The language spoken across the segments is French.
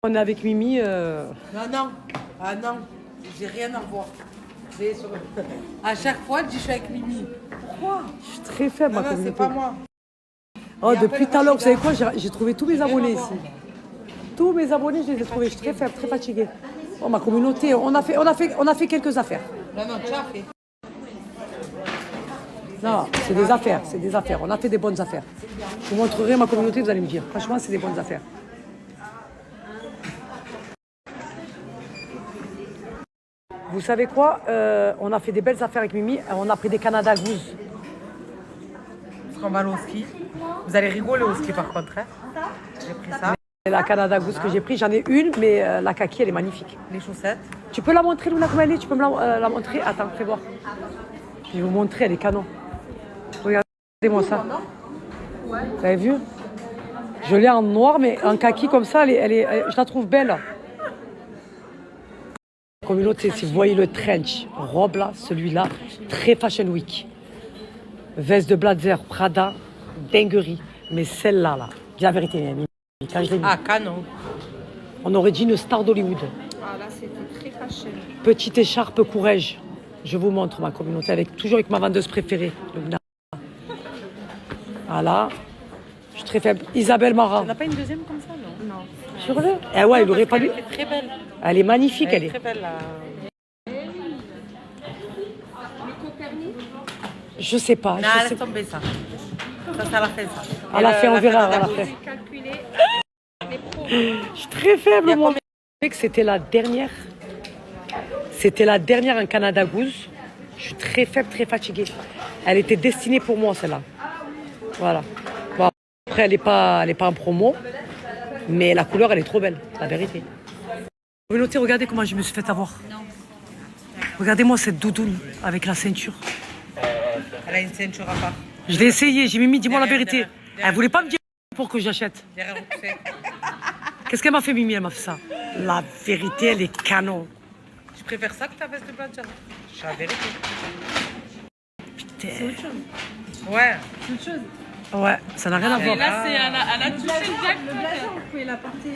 On est avec Mimi. Non, non. Ah non, j'ai rien à voir. À chaque fois, je dis je suis avec Mimi. Pourquoi? Je suis très faible, Non, ma non, c'est communauté. pas moi. Oh, Et depuis après, tout à l'heure, vous savez Rachida. quoi? J'ai trouvé tous mes abonnés ici. Tous mes abonnés, je les ai trouvés. Je suis très faible, très fatiguée. Oh, ma communauté, on a fait quelques affaires. Non, non, tu as fait. Non, c'est des affaires, c'est des affaires. On a fait des bonnes affaires. Je vous montrerai ma communauté, vous allez me dire. Franchement, c'est des bonnes affaires. Vous savez quoi? On a fait des belles affaires avec Mimi. On a pris des Canada Goose. Parce qu'on va aller au ski. Vous allez rigoler au ski par contre. Hein. J'ai pris ça. Et la Canada Goose que j'ai pris, j'en ai une, mais la kaki, elle est magnifique. Les chaussettes. Tu peux la montrer, Luna, comment elle est? Tu peux me la montrer? Attends, fais voir. Je vais vous montrer, elle est canon. Regardez-moi ça. Vous avez vu? Je l'ai en noir, mais en kaki comme ça, je la trouve belle. Communauté, si vous voyez le trench, robe là, celui-là, très Fashion Week. Veste de blazer, Prada, dinguerie. Mais celle-là, là, dis la vérité, Mimi, quand je l'ai mis, Ah, canon. on aurait dit une star d'Hollywood. Ah là, c'était très fashion. Petite écharpe courage. Je vous montre ma communauté, toujours avec ma vendeuse préférée, Luna. Voilà. Je suis très faible. Isabelle Mara. On n'a pas une deuxième comme ça, non? Non. Sur le Eh ouais, il aurait pas dû. Elle est très belle. Elle est magnifique, Elle est très belle, là. Je sais pas. Non, je sais... laisse tomber ça. Ça l'a fait, ça. Elle a fait, on verra. Elle a Canada fait. Calculé les pros. Je suis très faible, moi. Je sais que c'était la dernière. C'était la dernière en Canada Goose. Je suis très faible, très fatiguée. Elle était destinée pour moi, celle-là. Voilà. Bon, après, elle n'est pas en promo. Mais la couleur, elle est trop belle, la vérité. Communauté, regardez comment je me suis fait avoir. Regardez-moi cette doudoune avec la ceinture. Elle a une ceinture à part. Je l'ai essayé, j'ai mis, dis-moi la Derrière, vérité. derrière. Elle voulait pas me dire pour que j'achète. Derrière repoussé. Qu'est-ce qu'elle m'a fait, Mimi? Elle m'a fait ça. La vérité, elle est canon. Je préfère ça que ta veste de blazer. C'est la vérité. Putain. Ouais. C'est autre chose. Ouais, ça n'a rien à Et voir. là, elle a touché le jack. Le blazer, vous pouvez la porter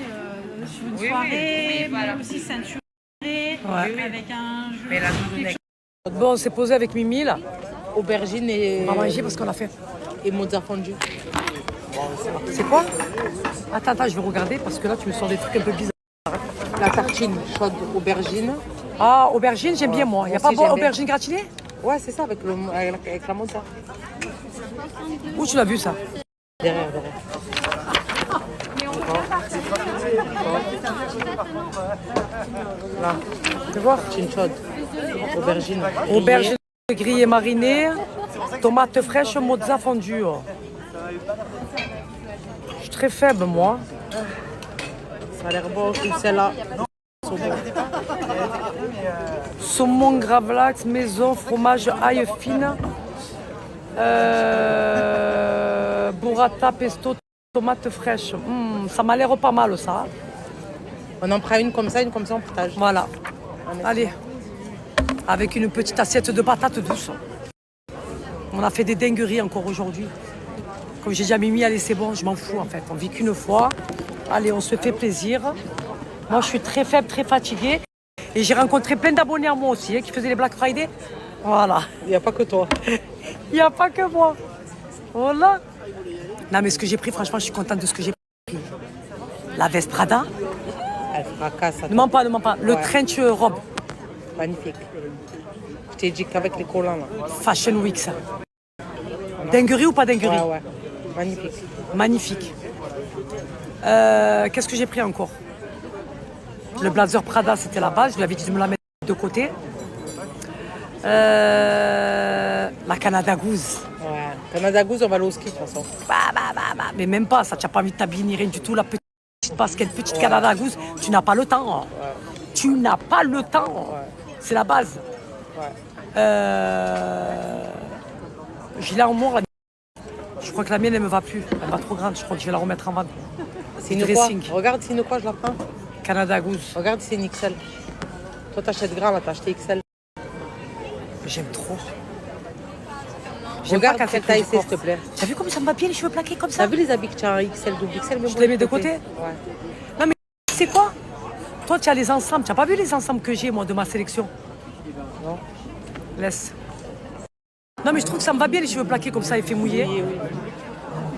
sur une Oui, soirée, oui, voilà. mais aussi ceinturée, Ouais. avec un jeu. Mais la doudoune. Bon, on s'est posé avec Mimi, là. Aubergine On va manger parce qu'on a fait. et mozza fondu. C'est quoi? Attends, je vais regarder parce que là, tu me sors des trucs un peu bizarres. La tartine chaude aubergine. Ah, aubergine, j'aime bien, moi. Il n'y a Moi pas aussi, j'aime bien. aubergine gratinée? Ouais, c'est ça, avec la mozza. Où tu l'as vu, ça? Derrière. Là, Tu vois? tartine chaude. Aubergine. Aubergine grillée marinée, tomates fraîches, mozza fondue. Je suis très faible, moi. Ça a l'air bon, comme celle-là. Saumon gravlax, maison, fromage, ail fine. Burrata, pesto, tomates fraîches. Ça m'a l'air pas mal, ça. On en prend une comme ça, on partage. Voilà. Allez. Avec une petite assiette de patates douces. On a fait des dingueries encore aujourd'hui. Comme j'ai dit à Mimi, allez, c'est bon, je m'en fous en fait. On vit qu'une fois. Allez, on se fait plaisir. Moi, je suis très faible, très fatiguée. Et j'ai rencontré plein d'abonnés à moi aussi, qui faisaient les Black Friday. Voilà. Il n'y a pas que toi. Il n'y a pas que moi. Voilà. Non, mais ce que j'ai pris, franchement, je suis contente de ce que j'ai pris. La veste Prada. Elle fracasse. Ne mens pas, ne mens pas. Le Ouais. trench robe. Magnifique. Je t'ai dit qu'avec les collants là. Fashion Week, ça. Dinguerie ou pas dinguerie? Ouais. Magnifique. Magnifique. Qu'est-ce que j'ai pris encore? Le blazer Prada, c'était la base. Je lui avais dit de me la mettre de côté. La Canada Goose. Ouais. Canada Goose, on va aller au ski de toute façon. Bah. Mais même pas, ça, tu n'as pas envie de t'habiller ni rien du tout. La petite basket, petite Canada Goose, tu n'as pas le temps. Ouais. Tu n'as pas le temps. Ouais. C'est la base. Ouais. Gilet en mort, je crois que la mienne, elle me va plus. Elle va trop grande. Je crois que je vais la remettre en vente. C'est une dressing. quoi? Regarde, c'est une quoi, je la prends. Canada Goose. Regarde, c'est une XL. Toi, t'achètes grand, là, t'as acheté XL. J'aime trop. J'aime Regarde pas quand quelle c'est taille du c'est, corps. s'il te plaît. T'as vu comme ça me va bien les cheveux plaqués comme ça? T'as vu les habits que tu as en XL, double XL, mais Je les mets de côté? Ouais. Non mais sais quoi? Toi, tu as les ensembles. Tu n'as pas vu les ensembles que j'ai, moi, de ma sélection? Non. Laisse. Non, mais je trouve que ça me va bien, les cheveux plaqués comme ça, effet mouillé. Oui, oui.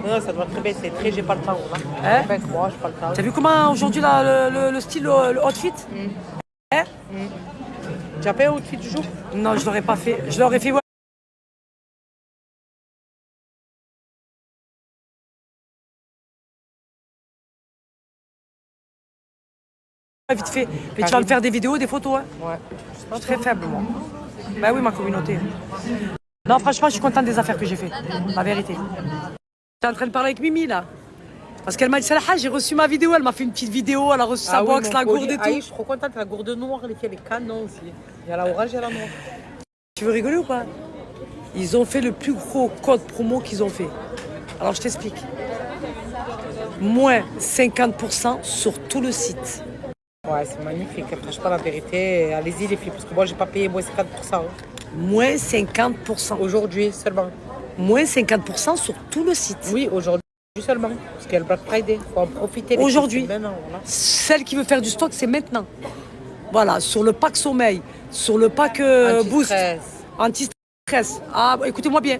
Non, ça doit très bien, c'est très, j'ai pas le temps. Là. Hein? Avec moi, j'ai pas le temps. Tu as vu comment aujourd'hui là, le style, le outfit? Hein? Tu as fait un outfit du jour? Non, je l'aurais pas fait. Je l'aurais fait, ouais. Vite fait. Mais tu vas me faire des vidéos, des photos, hein? Ouais. Je suis très faible, moi. Bah oui, ma communauté. Non, franchement, je suis contente des affaires que j'ai fait. La vérité. J'étais en train de parler avec Mimi, là. Parce qu'elle m'a dit, Salaha, j'ai reçu ma vidéo. Elle m'a fait une petite vidéo. Elle a reçu sa box, la gourde et tout. Je suis trop contente. La gourde noire, les filles, elle est canon aussi. Il y a la orange et la noire. Tu veux rigoler ou pas? Ils ont fait le plus gros code promo qu'ils ont fait. Alors, je t'explique. Moins 50% sur tout le site. Ouais, c'est magnifique. Franchement, la vérité, allez-y les filles, parce que moi, j'ai pas payé moins 50%. Moins 50%. Aujourd'hui seulement. Moins 50% sur tout le site. Oui, aujourd'hui seulement. Parce qu'il y a le Black Friday. Il faut en profiter. Aujourd'hui. Voilà. Celle qui veut faire du stock, c'est maintenant. Voilà, sur le pack sommeil, sur le pack boost, anti-stress. Ah, bah, écoutez-moi bien.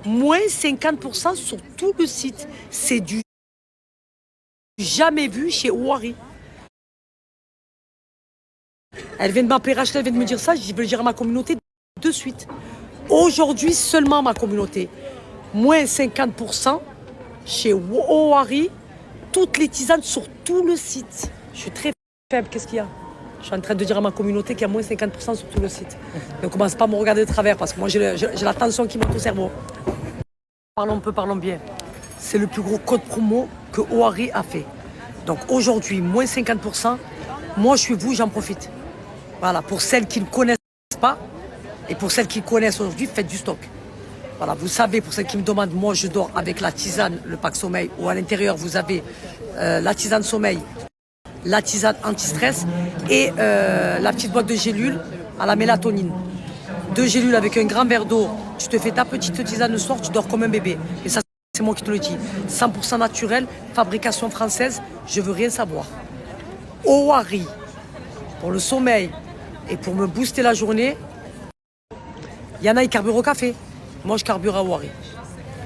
Moins 50% sur tout le site. C'est du jamais vu chez Ouari. Elle vient de m'appeler Rachel, elle vient de me dire ça, je veux le dire à ma communauté de suite. Aujourd'hui seulement ma communauté. Moins 50% chez Ouari, toutes les tisanes sur tout le site. Je suis très faible, qu'est-ce qu'il y a? Je suis en train de dire à ma communauté qu'il y a moins 50% sur tout le site. Ne commence pas à me regarder de travers parce que moi j'ai la tension qui monte au cerveau. Parlons peu, parlons bien. C'est le plus gros code promo que Ouari a fait. Donc aujourd'hui, moins 50%. Moi je suis vous, j'en profite. Voilà, pour celles qui ne connaissent pas et pour celles qui connaissent aujourd'hui, faites du stock. Voilà, vous savez, pour celles qui me demandent, moi je dors avec la tisane, le pack sommeil, ou à l'intérieur vous avez la tisane sommeil, la tisane anti-stress et la petite boîte de gélules à la mélatonine. 2 gélules avec un grand verre d'eau, tu te fais ta petite tisane le soir, tu dors comme un bébé. Et ça, c'est moi qui te le dis. 100% naturel, fabrication française, je veux rien savoir. Ouari, pour le sommeil et pour me booster la journée, il y en a, ils carburent au café. Moi, je carbure à Ouari.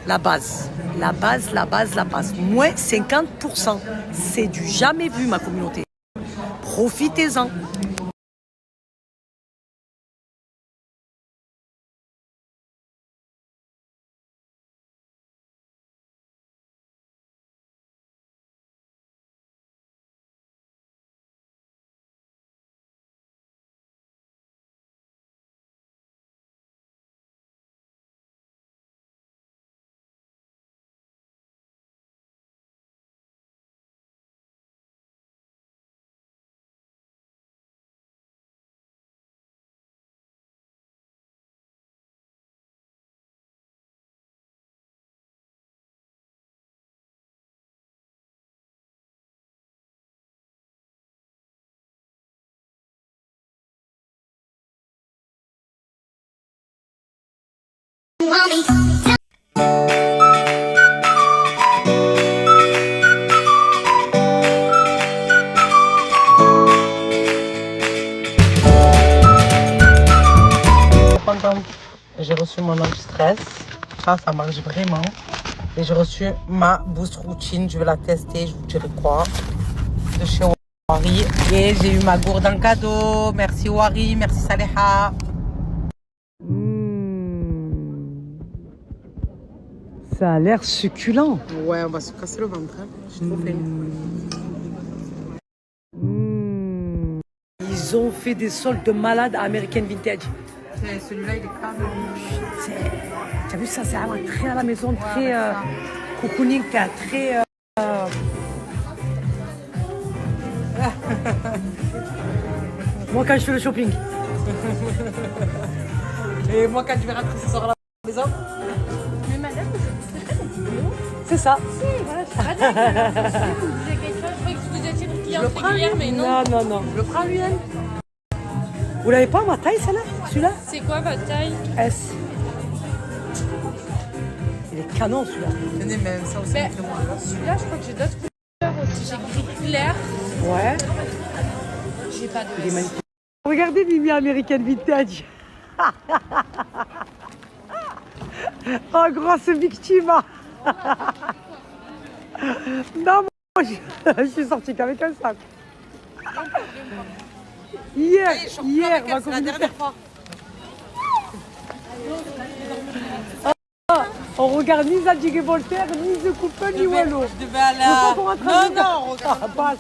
La base, la base, la base, la base. Moins 50%. C'est du jamais vu, ma communauté. Profitez-en. J'ai reçu mon anti-stress. Ça marche vraiment. Et j'ai reçu ma boost routine. Je vais la tester. Je vous dirai quoi. De chez Ouari. Et j'ai eu ma gourde en cadeau. Merci Ouari. Merci Saleha. Ça a l'air succulent. Ouais, on va se casser le ventre. Hein. Je suis trop faim. Ils ont fait des soldes de malades à American Vintage. Celui-là, il est canon. Tu as vu ça, c'est vraiment très à la maison, très cocooning, très... Moi, quand je fais le shopping. Et moi, quand tu verras que ce sera la maison. Mais madame, C'est ça. si, voilà, je suis pas d'accord. Vous disiez quelque chose, je croyais que vous étiez une cliente régulière, mais non. Non. Je le prends lui, elle. Vous l'avez pas, ma taille, celle-là? Celui-là? C'est quoi votre taille? S. Il est canon, celui-là. Tenez, même ça aussi. Mais celui-là, je crois que j'ai d'autres couleurs aussi. J'ai gris clair. Ouais. J'ai pas de Il est S. magnifique. Regardez Mimi American Vintage. Oh, grosse victime. Non, moi, je suis sortie qu'avec un sac. Hier, ma communauté. On regarde ni Zadig et Voltaire, ni The Couple, ni Wallo. Je devais aller à... Non, regarde. Ah, passe.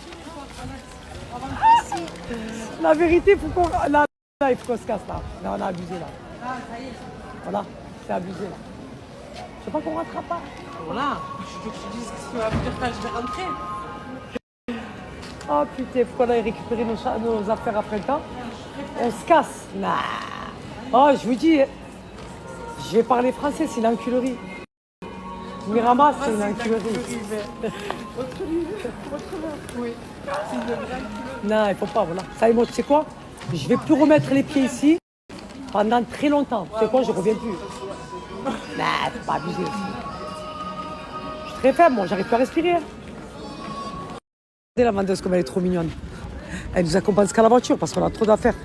La vérité, il faut qu'on... Là, il faut qu'on se casse là. Là, on a abusé là. Voilà, c'est abusé là. Je sais pas qu'on rentrera pas. Voilà. Je veux que tu dises ce que tu vas me dire quand je vais rentrer. Oh putain, faut qu'on aille récupérer nos affaires après le temps. On se casse. Nah. Oh, je vous dis, je vais parler français, c'est une enculerie. Mirama, c'est une enculerie. Oui. C'est une vraie enculerie. Non, il faut pas, voilà. Ça, et moi, tu sais quoi? Je vais plus remettre les pieds ici pendant très longtemps. Tu sais quoi, je reviens plus. Nah, faut pas abuser aussi. Je suis très faible, moi, j'arrive plus à respirer. Regardez la vendeuse comme elle est trop mignonne. Elle nous accompagne jusqu'à la voiture parce qu'on a trop d'affaires.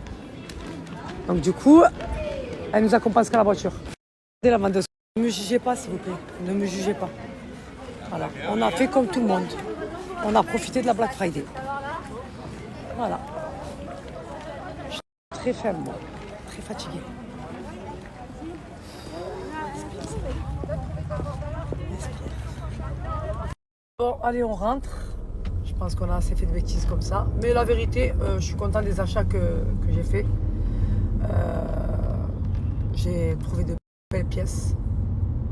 Donc du coup, elle nous accompagne jusqu'à la voiture. Regardez la vendeuse. Ne me jugez pas, s'il vous plaît. Ne me jugez pas. Voilà. On a fait comme tout le monde. On a profité de la Black Friday. Voilà. Je suis très faible, moi. Très fatiguée. Respire. Bon, allez, on rentre. Je pense qu'on a assez fait de bêtises comme ça. Mais la vérité, je suis content des achats que j'ai faits. J'ai trouvé de belles pièces.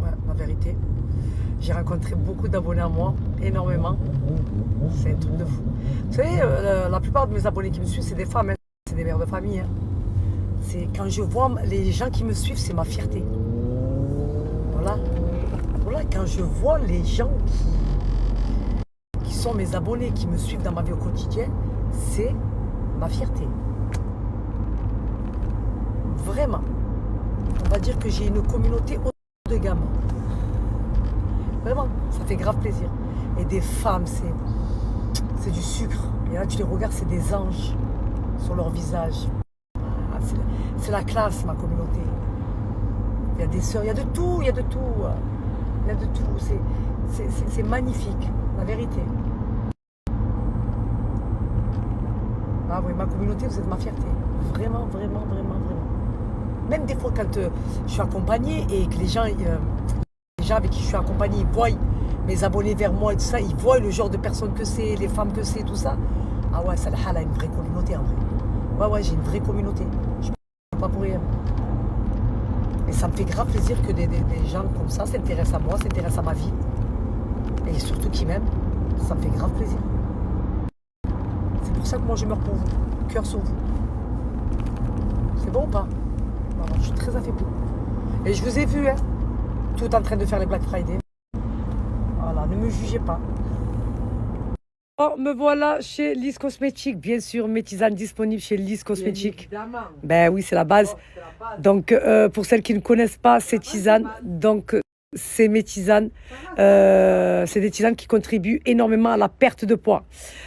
Ouais, la vérité. J'ai rencontré beaucoup d'abonnés à moi, énormément. C'est un truc de fou. Vous savez, la plupart de mes abonnés qui me suivent, c'est des femmes, hein. C'est des mères de famille. Hein. C'est quand je vois les gens qui me suivent, c'est ma fierté. Voilà. Voilà, quand je vois les gens qui sont mes abonnés, qui me suivent dans ma vie au quotidien, c'est ma fierté. Vraiment. On va dire que j'ai une communauté haut de gamme. Vraiment, ça fait grave plaisir. Et des femmes, c'est du sucre. Et là, tu les regardes, c'est des anges sur leur visage. Ah, c'est la classe, ma communauté. Il y a des sœurs, il y a de tout, il y a de tout. Il y a de tout. C'est magnifique, la vérité. Ah oui, ma communauté, vous êtes ma fierté. Vraiment, vraiment, vraiment, vraiment. Même des fois, quand je suis accompagnée et que les gens avec qui je suis accompagnée, ils voient mes abonnés vers moi et tout ça, ils voient le genre de personnes que c'est, les femmes que c'est, tout ça. Ah ouais, ça a une vraie communauté en vrai. Ouais, j'ai une vraie communauté. Je ne suis pas pour rien. Et ça me fait grave plaisir que des gens comme ça s'intéressent à moi, s'intéressent à ma vie. Et surtout qui m'aiment. Ça me fait grave plaisir. C'est pour ça que moi je meurs pour vous. Cœur sur vous. C'est bon ou pas? Voilà, je suis très affaiblie. Et je vous ai vu, hein, tout en train de faire les Black Friday. Voilà, ne me jugez pas. Oh, me voilà chez Lise Cosmétique. Bien sûr, mes tisanes disponibles chez Lise Cosmétique. Ben oui, c'est la base. Donc, pour celles qui ne connaissent pas ces tisanes, donc c'est mes tisanes. C'est des tisanes qui contribuent énormément à la perte de poids.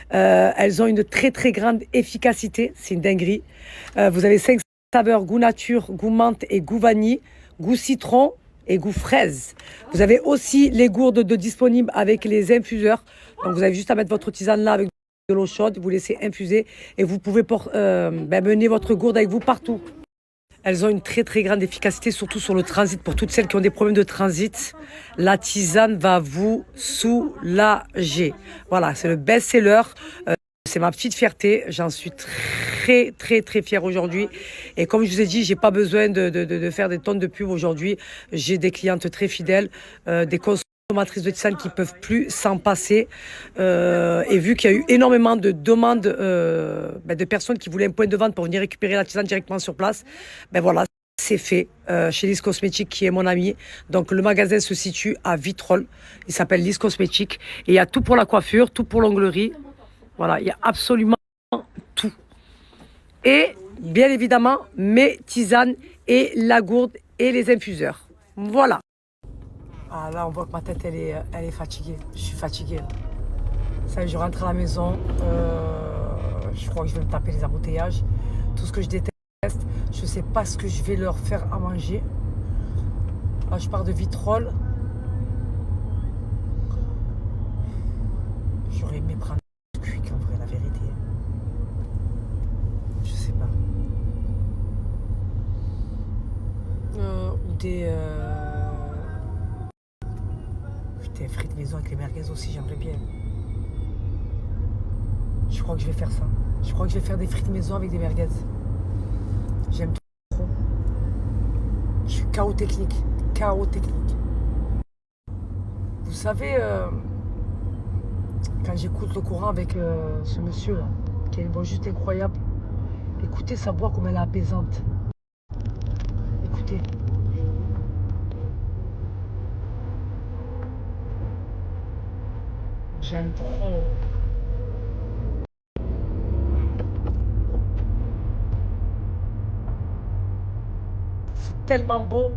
Elles ont une très très grande efficacité. C'est une dinguerie. Vous avez 5 saveurs, goût nature, goût menthe et goût vanille, goût citron et goût fraise. Vous avez aussi les gourdes disponibles avec les infuseurs. Donc vous avez juste à mettre votre tisane là avec de l'eau chaude, vous laissez infuser et vous pouvez mener votre gourde avec vous partout. Elles ont une très très grande efficacité, surtout sur le transit. Pour toutes celles qui ont des problèmes de transit, la tisane va vous soulager. Voilà, c'est le best-seller. C'est ma petite fierté. J'en suis très très très fière aujourd'hui. Et comme je vous ai dit, j'ai pas besoin de faire des tonnes de pubs aujourd'hui. J'ai des clientes très fidèles, des consommatrices de tisane qui peuvent plus s'en passer. Et vu qu'il y a eu énormément de demandes de personnes qui voulaient un point de vente pour venir récupérer la tisane directement sur place, ben voilà, c'est fait chez Lise Cosmétique qui est mon ami. Donc le magasin se situe à Vitrolles. Il s'appelle Lise Cosmétique. Et il y a tout pour la coiffure, tout pour l'onglerie. Voilà, il y a absolument tout. Et bien évidemment, mes tisanes et la gourde et les infuseurs. Voilà. Ah, là, on voit que ma tête, elle est fatiguée. Je suis fatiguée. Ça y est, je rentre à la maison. crois que je vais me taper les embouteillages. Tout ce que je déteste. Je sais pas ce que je vais leur faire à manger. Là, je pars de Vitrolles. J'aurais aimé prendre un quick en vrai, la vérité. Je sais pas. Ou des... Putain, frites maison avec les merguez aussi, j'aimerais bien. Je crois que je vais faire ça. Je crois que je vais faire des frites maison avec des merguez. J'aime trop. Je suis chaos technique. Chaos technique. Vous savez, quand j'écoute le courant avec ce monsieur là, qui a une voix juste incroyable, écoutez sa voix comme elle est apaisante. Écoutez. J'aime trop. C'est tellement beau.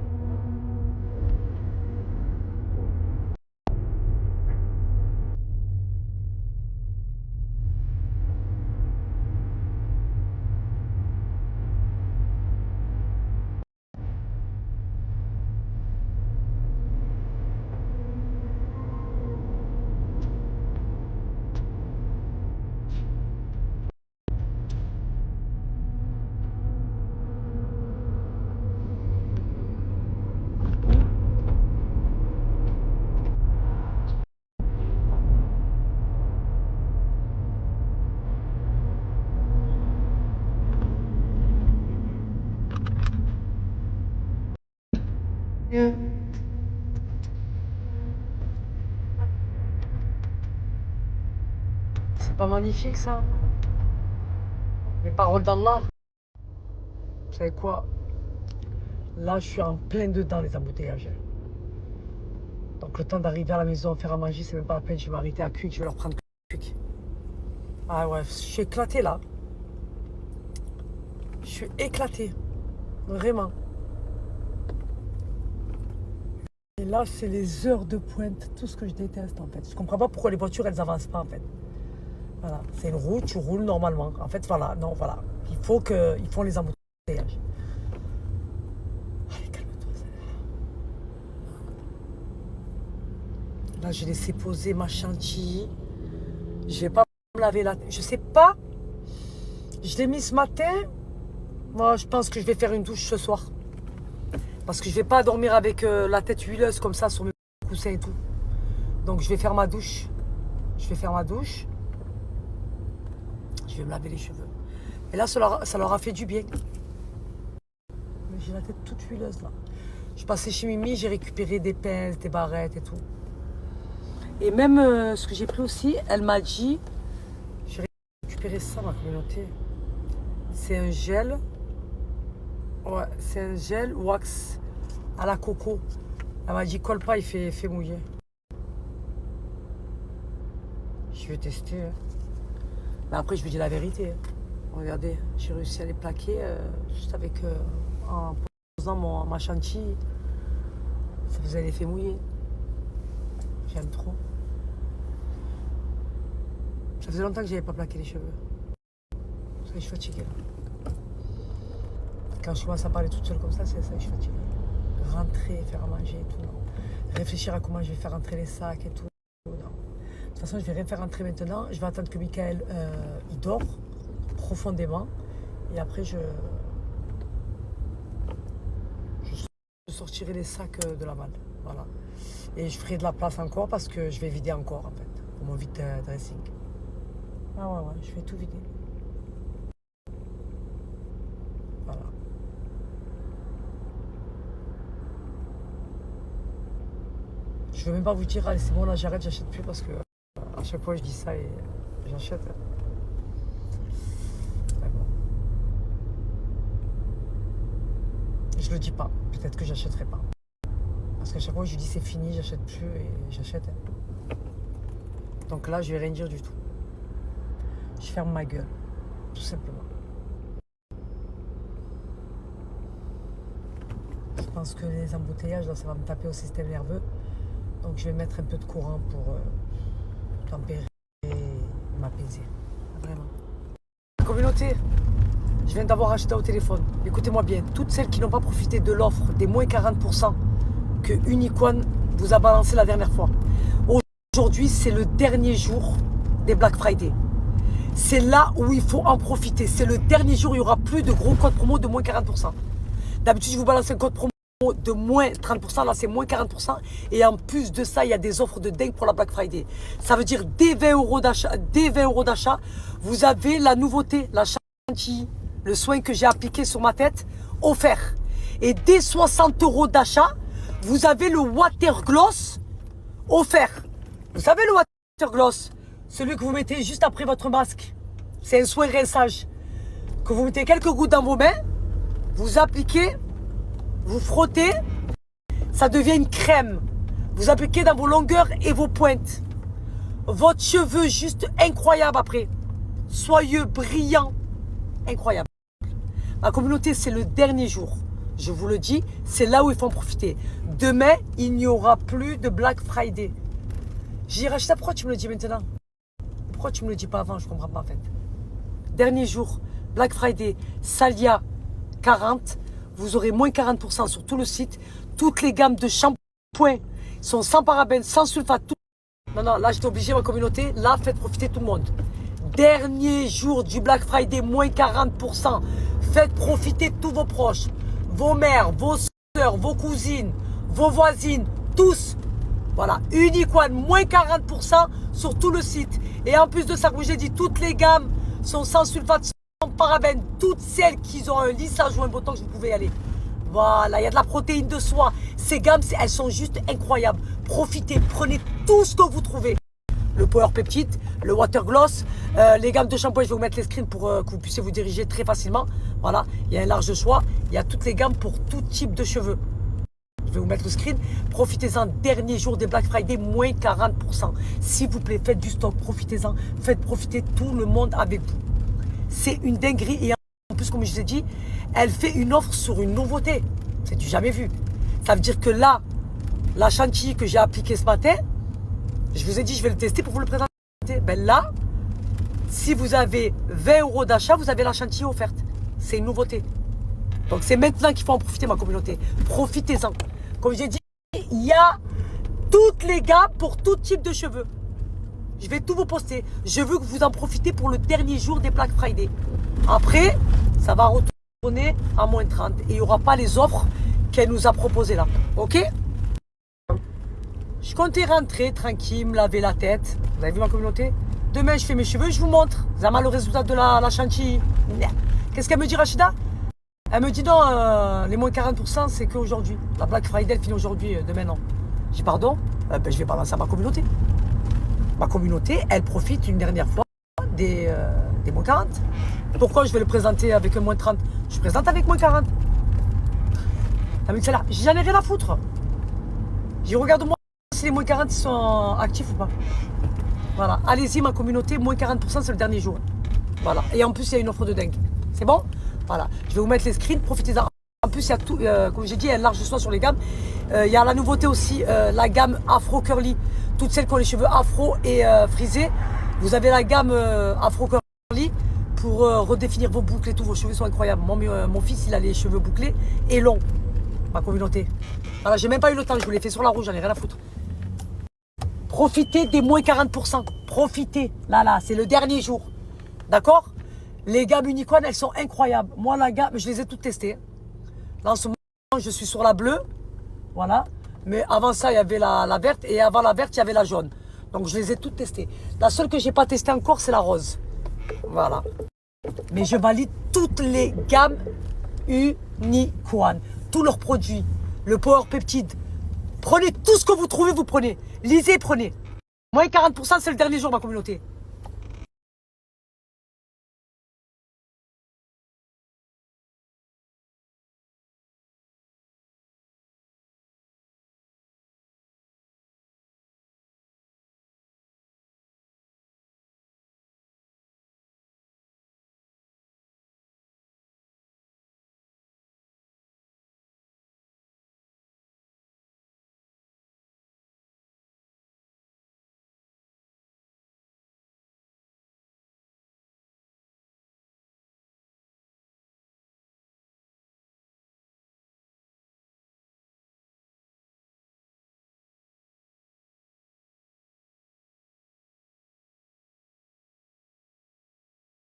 C'est pas magnifique ça? Les paroles d'Allah. Vous savez quoi? Là, je suis en plein dedans les embouteillages. Donc le temps d'arriver à la maison, faire à manger, c'est même pas la peine. Je vais m'arrêter à Quick, je vais leur prendre Quick. Ah ouais, je suis éclatée là. Je suis éclatée. Vraiment. Et là, c'est les heures de pointe, tout ce que je déteste en fait. Je comprends pas pourquoi les voitures, elles avancent pas en fait. Voilà, c'est une route, tu roules normalement. En fait, voilà, non, voilà. Ils font les embouteillages. Allez, calme-toi. Là, j'ai laissé poser ma chantilly. Je vais pas me laver la tête. Je sais pas. Je l'ai mis ce matin. Moi, je pense que je vais faire une douche ce soir. Parce que je vais pas dormir avec la tête huileuse comme ça sur mes coussins et tout. Donc, je vais faire ma douche. Je vais faire ma douche. Je vais me laver les cheveux. Et là, ça leur a fait du bien. J'ai la tête toute huileuse là. Je suis passée chez Mimi, j'ai récupéré des pinces, des barrettes et tout. Et même ce que j'ai pris aussi, elle m'a dit, j'ai récupéré ça ma communauté. C'est un gel. Ouais, c'est un gel wax à la coco. Elle m'a dit colle pas, il fait mouiller. Je vais tester. Hein. Mais après, je vous dis la vérité. Hein. Regardez, j'ai réussi à les plaquer juste avec en posant ma chantilly. Ça faisait l'effet mouillé. J'aime trop. Ça faisait longtemps que j'avais pas plaqué les cheveux. Ça, je suis fatiguée là. Quand je commence à parler toute seule comme ça, c'est ça que je suis fatiguée. Rentrer, faire à manger et tout. Non. Réfléchir à comment je vais faire rentrer les sacs et tout. Non. De toute façon, je vais rien faire rentrer maintenant. Je vais attendre que Michael il dort profondément. Et après, je sortirai les sacs de la malle. Voilà. Et je ferai de la place encore parce que je vais vider encore en fait. Pour mon vide dressing. Ah ouais, je vais tout vider. Voilà. Je veux même pas vous dire, allez, c'est bon, là j'arrête, j'achète plus parce que à chaque fois je dis ça et j'achète. Mais bon. Je le dis pas, peut-être que j'achèterai pas. Parce qu'à chaque fois je dis c'est fini, j'achète plus et j'achète. Donc là je vais rien dire du tout. Je ferme ma gueule, tout simplement. Je pense que les embouteillages, là, ça va me taper au système nerveux. Donc je vais mettre un peu de courant pour tempérer et m'apaiser. Vraiment. Communauté, je viens d'avoir acheté au téléphone. Écoutez-moi bien, toutes celles qui n'ont pas profité de l'offre des moins 40% que Unicorn vous a balancé la dernière fois. Aujourd'hui, c'est le dernier jour des Black Friday. C'est là où il faut en profiter. C'est le dernier jour, il n'y aura plus de gros codes promo de moins 40%. D'habitude, je vous balance un code promo de moins 30%, là c'est moins 40%. Et en plus de ça, il y a des offres de dingue pour la Black Friday. Ça veut dire dès 20 euros d'achat, vous avez la nouveauté, la chantilly, le soin que j'ai appliqué sur ma tête, offert. Et dès 60 euros d'achat, vous avez le Water Gloss offert. Vous savez le Water Gloss, celui que vous mettez juste après votre masque. C'est un soin rinçage. Que vous mettez quelques gouttes dans vos mains, vous appliquez, vous frottez, ça devient une crème. Vous appliquez dans vos longueurs et vos pointes. Votre cheveu juste incroyable après. Soyeux, brillant, incroyable. Ma communauté, c'est le dernier jour. Je vous le dis, c'est là où il faut en profiter. Demain, il n'y aura plus de Black Friday. J'ai racheté, pourquoi tu me le dis maintenant? Pourquoi tu me le dis pas avant? Je comprends pas en fait. Dernier jour, Black Friday, Salia 40. Vous aurez moins 40% sur tout le site. Toutes les gammes de shampoing sont sans parabènes, sans sulfate. Non, là j'étais obligé, ma communauté. Là, faites profiter tout le monde. Dernier jour du Black Friday, moins 40%. Faites profiter tous vos proches. Vos mères, vos soeurs, vos cousines, vos voisines, tous. Voilà, Unicorn, moins 40% sur tout le site. Et en plus de ça, comme j'ai dit, toutes les gammes sont sans sulfate, sans parabènes. Toutes celles qui ont un lissage ou un botox, vous pouvez y aller. Voilà, il y a de la protéine de soie. Ces gammes, elles sont juste incroyables. Profitez, prenez tout ce que vous trouvez. Le Power Peptide, le Water Gloss, les gammes de shampoing, je vais vous mettre les screens pour que vous puissiez vous diriger très facilement. Voilà, il y a un large choix. Il y a toutes les gammes pour tout type de cheveux. Je vais vous mettre le screen. Profitez-en, dernier jour des Black Friday, moins 40%. S'il vous plaît, faites du stock, profitez-en. Faites profiter tout le monde avec vous. C'est une dinguerie. Et en plus, comme je vous ai dit, elle fait une offre sur une nouveauté. C'est du jamais vu. Ça veut dire que là, la chantilly que j'ai appliquée ce matin, je vous ai dit, je vais le tester pour vous le présenter. Ben là, si vous avez 20 euros d'achat, vous avez la chantilly offerte. C'est une nouveauté. Donc c'est maintenant qu'il faut en profiter, ma communauté. Profitez-en. Comme j'ai dit, il y a toutes les gammes pour tout type de cheveux. Je vais tout vous poster. Je veux que vous en profitez pour le dernier jour des Black Friday. Après, ça va retourner à moins 30. Et il n'y aura pas les offres qu'elle nous a proposées là. Ok? Je comptais rentrer tranquille, me laver la tête. Vous avez vu ma communauté? Demain, je fais mes cheveux, je vous montre. Vous avez mal au résultat de la chantilly. Qu'est-ce qu'elle me dit, Rachida? Elle me dit non, les moins 40%, c'est qu'aujourd'hui. La Black Friday, elle finit aujourd'hui, demain non. J'ai dit pardon, je vais balancer à ma communauté. Ma communauté, elle profite une dernière fois des moins 40. Pourquoi je vais le présenter avec un moins 30? Je présente avec moins 40. Elle me dit là, j'en ai rien à foutre. J'ai regarde-moi si les moins 40 sont actifs ou pas. Voilà, allez-y ma communauté, moins 40%, c'est le dernier jour. Voilà, et en plus, il y a une offre de dingue. C'est bon? Voilà, je vais vous mettre les screens, profitez-en. En plus, il y a tout, comme j'ai dit, il y a un large choix sur les gammes. Il y a la nouveauté aussi, la gamme Afro Curly. Toutes celles qui ont les cheveux afro et frisés. Vous avez la gamme Afro Curly pour redéfinir vos boucles et tout. Vos cheveux sont incroyables. Mon fils, il a les cheveux bouclés et longs. Ma communauté. Voilà, j'ai même pas eu le temps, je vous l'ai fait sur la roue, j'en ai rien à foutre. Profitez des moins 40%. Profitez. Là, c'est le dernier jour. D'accord? Les gammes Unicorn, elles sont incroyables. Moi, la gamme, je les ai toutes testées. Là, en ce moment, je suis sur la bleue. Voilà. Mais avant ça, il y avait la verte. Et avant la verte, il y avait la jaune. Donc, je les ai toutes testées. La seule que je n'ai pas testée encore, c'est la rose. Voilà. Mais je valide toutes les gammes Unicorn. Tous leurs produits. Le Power Peptide. Prenez tout ce que vous trouvez, vous prenez. Lisez, prenez. Moins 40%, c'est le dernier jour, ma communauté.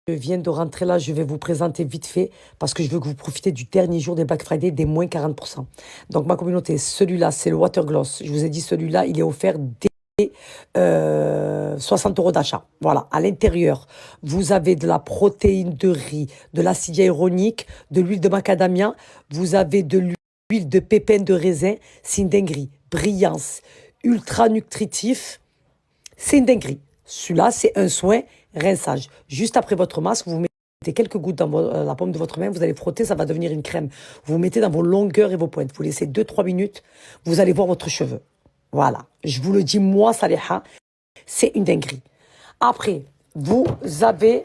Je viens de rentrer là, je vais vous présenter vite fait parce que je veux que vous profitez du dernier jour des Black Friday des moins 40%. Donc ma communauté, celui-là, c'est le Water Gloss. Je vous ai dit, celui-là, il est offert dès 60 € d'achat. Voilà, à l'intérieur, vous avez de la protéine de riz, de l'acide hyaluronique, de l'huile de macadamia, vous avez de l'huile de pépins de raisin. C'est une dinguerie. Brillance, ultra nutritif, c'est une dinguerie. Celui-là, c'est un soin rinçage. Juste après votre masque, vous mettez quelques gouttes dans la paume de votre main, vous allez frotter, ça va devenir une crème. Vous mettez dans vos longueurs et vos pointes. Vous laissez 2-3 minutes, vous allez voir votre cheveu. Voilà. Je vous le dis, moi, Saleha, c'est une dinguerie. Après, vous avez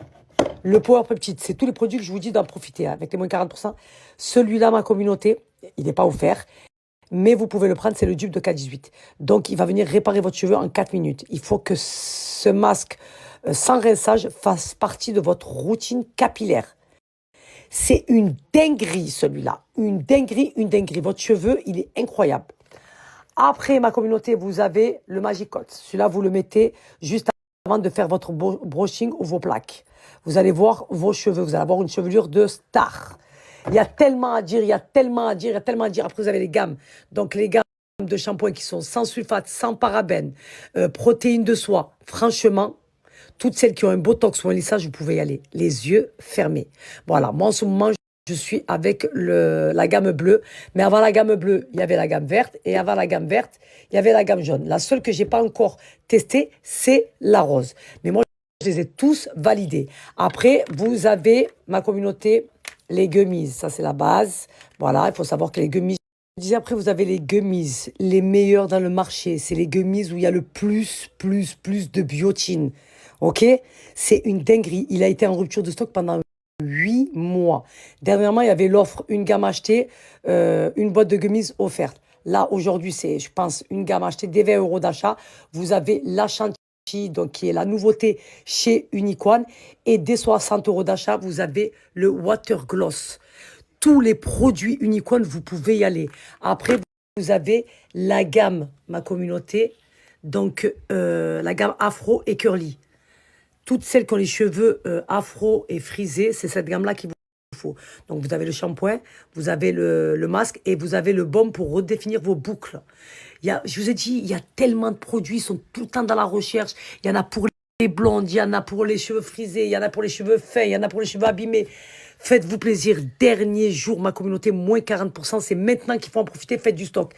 le Power Peptide. C'est tous les produits que je vous dis d'en profiter, hein, avec les moins 40%. Celui-là, ma communauté, il n'est pas offert. Mais vous pouvez le prendre, c'est le dupe de K18. Donc, il va venir réparer votre cheveu en 4 minutes. Il faut que ce masque sans rinçage fasse partie de votre routine capillaire. C'est une dinguerie, celui-là. Une dinguerie, une dinguerie. Votre cheveu, il est incroyable. Après, ma communauté, vous avez le Magic Coat. Celui-là, vous le mettez juste avant de faire votre brushing ou vos plaques. Vous allez voir vos cheveux. Vous allez avoir une chevelure de star. Il y a tellement à dire, il y a tellement à dire, il y a tellement à dire. Après, vous avez les gammes. Donc, les gammes de shampoing qui sont sans sulfate, sans parabènes, protéines de soie. Franchement, toutes celles qui ont un botox ou un lissage, vous pouvez y aller. Les yeux fermés. Voilà, moi, en ce moment, je suis avec la gamme bleue. Mais avant la gamme bleue, il y avait la gamme verte. Et avant la gamme verte, il y avait la gamme jaune. La seule que je n'ai pas encore testée, c'est la rose. Mais moi, je les ai tous validés. Après, vous avez, ma communauté, les gummies, ça c'est la base. Voilà, il faut savoir que les gummies, je disais après, vous avez les gummies, les meilleurs dans le marché. C'est les gummies où il y a le plus de biotine. Ok? C'est une dinguerie. Il a été en rupture de stock pendant 8 mois. Dernièrement, il y avait l'offre, une gamme achetée, une boîte de gummies offerte. Là, aujourd'hui, c'est, je pense, une gamme achetée, des 20 € d'achat. Vous avez la chantilly, donc qui est la nouveauté chez Unicorn. Et dès 60 € d'achat, vous avez le Water Gloss. Tous les produits Unicorn, vous pouvez y aller. Après, vous avez la gamme, ma communauté, donc la gamme afro et curly. Toutes celles qui ont les cheveux afro et frisés, c'est cette gamme-là qu'il vous faut. Donc, vous avez le shampoing, vous avez le masque et vous avez le baume pour redéfinir vos boucles. Je vous ai dit, il y a tellement de produits, ils sont tout le temps dans la recherche. Il y en a pour les blondes, il y en a pour les cheveux frisés, il y en a pour les cheveux fins, il y en a pour les cheveux abîmés. Faites-vous plaisir. Dernier jour, ma communauté, moins 40%. C'est maintenant qu'il faut en profiter. Faites du stock.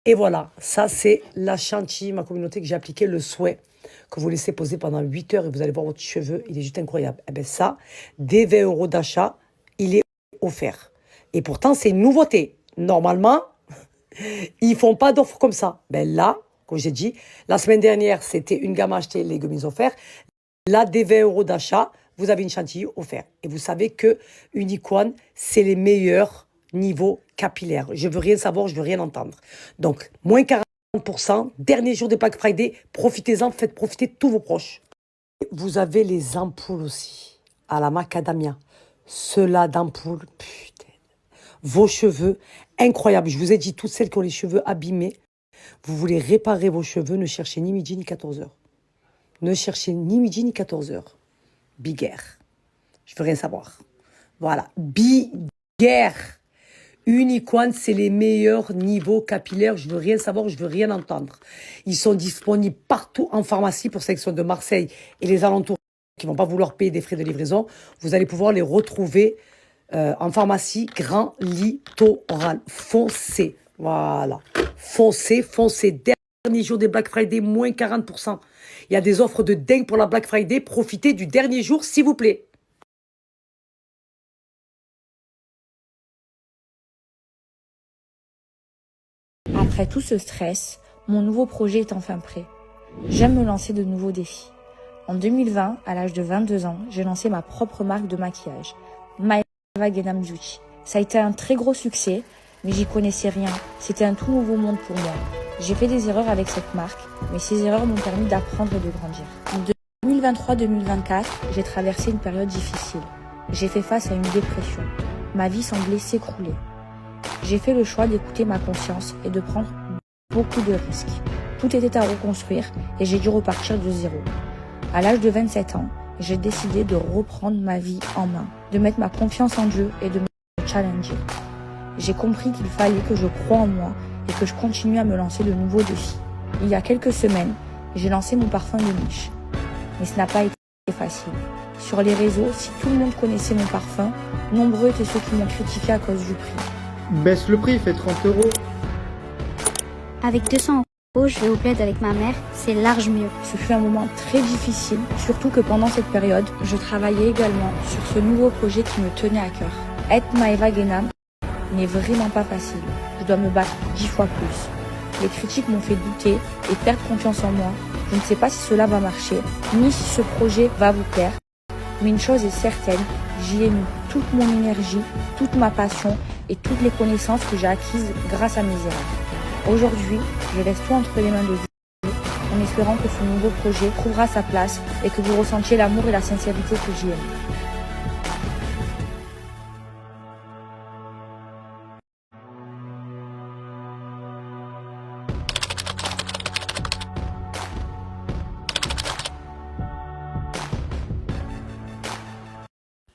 Et voilà, ça c'est la chantilly, ma communauté, que j'ai appliqué, le soin que vous laissez poser pendant 8 heures et vous allez voir votre cheveu, il est juste incroyable. Et bien ça, dès 20 € d'achat, il est offert. Et pourtant, c'est une nouveauté. Normalement, ils font pas d'offres comme ça. Ben là, comme j'ai dit, la semaine dernière, c'était une gamme achetée, les gummies offerts. Là, dès 20 € d'achat, vous avez une chantilly offerte. Et vous savez que Unicorn, c'est les meilleurs niveaux capillaires. Je veux rien savoir, je veux rien entendre. Donc, moins 40%, dernier jour de Black Friday, profitez-en, faites profiter tous vos proches. Vous avez les ampoules aussi, à la macadamia. Ceux-là d'ampoules, putain. Vos cheveux, incroyable. Je vous ai dit, toutes celles qui ont les cheveux abîmés, vous voulez réparer vos cheveux, ne cherchez ni midi ni 14 heures. Ne cherchez ni midi ni 14 heures. Biguerre. Je veux rien savoir. Voilà. Biguerre. Unicorn, c'est les meilleurs niveaux capillaires. Je veux rien savoir, je veux rien entendre. Ils sont disponibles partout en pharmacie pour ceux qui sont de Marseille et les alentours qui ne vont pas vouloir payer des frais de livraison. Vous allez pouvoir les retrouver en pharmacie Grand Littoral. Foncez. Voilà. Foncez. Dernier jour des Black Friday, moins 40%. Il y a des offres de dingue pour la Black Friday. Profitez du dernier jour, s'il vous plaît. Après tout ce stress, mon nouveau projet est enfin prêt. J'aime me lancer de nouveaux défis. En 2020, à l'âge de 22 ans, j'ai lancé ma propre marque de maquillage, Maeva Genam Beauty. Ça a été un très gros succès, mais j'y connaissais rien. C'était un tout nouveau monde pour moi. J'ai fait des erreurs avec cette marque, mais ces erreurs m'ont permis d'apprendre et de grandir. En 2023-2024, j'ai traversé une période difficile. J'ai fait face à une dépression. Ma vie semblait s'écrouler. J'ai fait le choix d'écouter ma conscience et de prendre beaucoup de risques. Tout était à reconstruire et j'ai dû repartir de zéro. À l'âge de 27 ans, j'ai décidé de reprendre ma vie en main, de mettre ma confiance en Dieu et de me challenger. J'ai compris qu'il fallait que je croie en moi et que je continue à me lancer de nouveaux défis. Il y a quelques semaines, j'ai lancé mon parfum de niche. Mais ce n'a pas été facile. Sur les réseaux, si tout le monde connaissait mon parfum, nombreux étaient ceux qui m'ont critiqué à cause du prix. Baisse le prix, fait 30 €. Avec 200 €, je vais au bled avec ma mère, c'est large mieux. Ce fut un moment très difficile, surtout que pendant cette période, je travaillais également sur ce nouveau projet qui me tenait à cœur. Être Maeva Guénam n'est vraiment pas facile. Je dois me battre 10 fois plus. Les critiques m'ont fait douter et perdre confiance en moi. Je ne sais pas si cela va marcher, ni si ce projet va vous plaire. Mais une chose est certaine, j'y ai mis toute mon énergie, toute ma passion et toutes les connaissances que j'ai acquises grâce à mes erreurs. Aujourd'hui, je laisse tout entre les mains de Dieu, en espérant que ce nouveau projet trouvera sa place et que vous ressentiez l'amour et la sincérité que j'y ai mis.